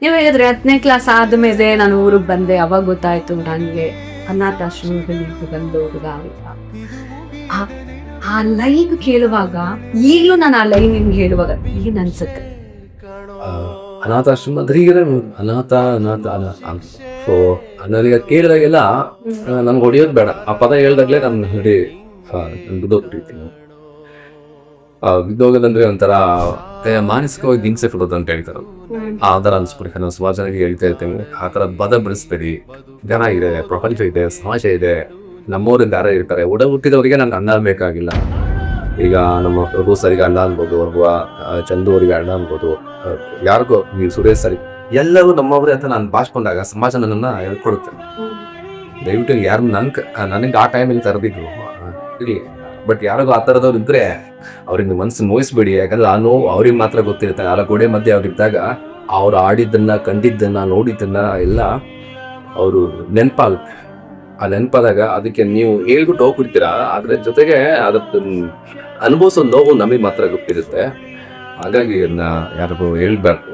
ನೀವು ಹೇಳಿದ್ರೆ 10ನೇ ಕ್ಲಾಸ್ ಆದ್ಮೇಲೆ ನಾನು ಊರಿಗೆ ಬಂದೆ, ಅವಾಗ ಗೊತ್ತಾಯ್ತು ನನಗೆ ಅನಾಥಾಶ್ರಮದಲ್ಲಿ ಬಂದು ಹುಡುಗ ಆ ಆ ಲೈನ್ ಕೇಳುವಾಗ, ಈಗಲೂ ನಾನು ಆ ಲೈನ್ ನಿಮ್ಗೆ ಹೇಳುವಾಗ ಏನ್ ಅನ್ಸುತ್ತೆ? ಅನಾಥಾಶ್ರಮ ಅಂದ್ರೆ ಈಗ ಅನಾಥ ಅನಾಥ ಸೊ ನನಗೆ ಕೇಳಿದಾಗೆಲ್ಲ ನನ್ಗೆ ಹೊಡಿಯೋದು ಬೇಡ, ಆ ಪದ ಹೇಳ್ದಾಗ್ಲೇ ನಾನು ಹಿಡಿ ಬಿದ್ದೋಗ್ಬಿಟ್ಟಿರ್ತೀನಿ. ಬಿದ್ದೋಗೋದಂದ್ರೆ ಒಂಥರ ಮಾನಸಿಕವಾಗಿ ಹಿಂಸೆ ಕೊಡೋದು ಅಂತ ಹೇಳ್ತಾರೆ, ಆ ಥರ ಅನ್ಸ್ಬಿಟ್ಟು ನಾವು ಸುಮಾರು ಜನರಿಗೆ ಹೇಳ್ತಾ ಇರ್ತೇವೆ. ಆ ಥರ ಪದ ಬೆಳೆಸ್ಬೇಡಿ. ಜನ ಇದೆ, ಪ್ರಪಂಚ ಇದೆ, ಸಮಾಜ ಇದೆ, ನಮ್ಮೂರಿಂದ ಯಾರೋ ಇರ್ತಾರೆ. ಹುಟ್ಟಿದವರಿಗೆ ನಂಗೆ ಅನ್ನ ಬೇಕಾಗಿಲ್ಲ. ಈಗ ನಮ್ಮ ಪ್ರಭು ಸರಿಗೆ ಅಣ್ಣ ಅನ್ಬೋದು, ಅಥವಾ ಚಂದು ಅವರಿಗೆ ಅಣ್ಣ ಅನ್ಬೋದು, ಯಾರಿಗೋ ಈ ಸುರೇಶ್ ಸರಿ, ಎಲ್ಲರೂ ನಮ್ಮವ್ರೆ ಅಂತ ನಾನು ಭಾಷಕೊಂಡಾಗ ಸಮಾಜ ನನ್ನನ್ನ ಹೇಳ್ಕೊಡುತ್ತೆ. ದಯವಿಟ್ಟು ಯಾರು ನನಗೆ ಆ ಟೈಮಲ್ಲಿ ತರದಿದ್ರು ಇರಲಿ, ಬಟ್ ಯಾರಿಗೂ ಆ ಥರದವ್ರು ಇದ್ರೆ ಅವ್ರಿಗೆ ಮನಸ್ಸು ನೋಯಿಸ್ಬೇಡಿ. ಯಾಕಂದ್ರೆ ಆ ನೋವು ಅವ್ರಿಗೆ ಮಾತ್ರ ಗೊತ್ತಿರುತ್ತೆ. ಆ ಗೋಡೆ ಮಧ್ಯೆ ಅವ್ರಿದ್ದಾಗ ಅವ್ರು ಆಡಿದ್ದನ್ನ, ಕಂಡಿದ್ದನ್ನ, ನೋಡಿದ್ದನ್ನ ಎಲ್ಲ ಅವರು ನೆನಪಾಗುತ್ತೆ. ಆ ನೆನಪಾದಾಗ ಅದಕ್ಕೆ ನೀವು ಹೇಳ್ಬಿಟ್ಟು ಹೋಗ್ಬಿಡ್ತೀರಾ, ಅದ್ರ ಜೊತೆಗೆ ಅದಕ್ಕೆ ಅನುಭವಿಸೋ ನೋವು ನಮಗೆ ಮಾತ್ರ ಗೊತ್ತಿರುತ್ತೆ. ಹಾಗಾಗಿ ಅದನ್ನ ಯಾರಿಗೂ ಹೇಳ್ಬಾರ್ದು.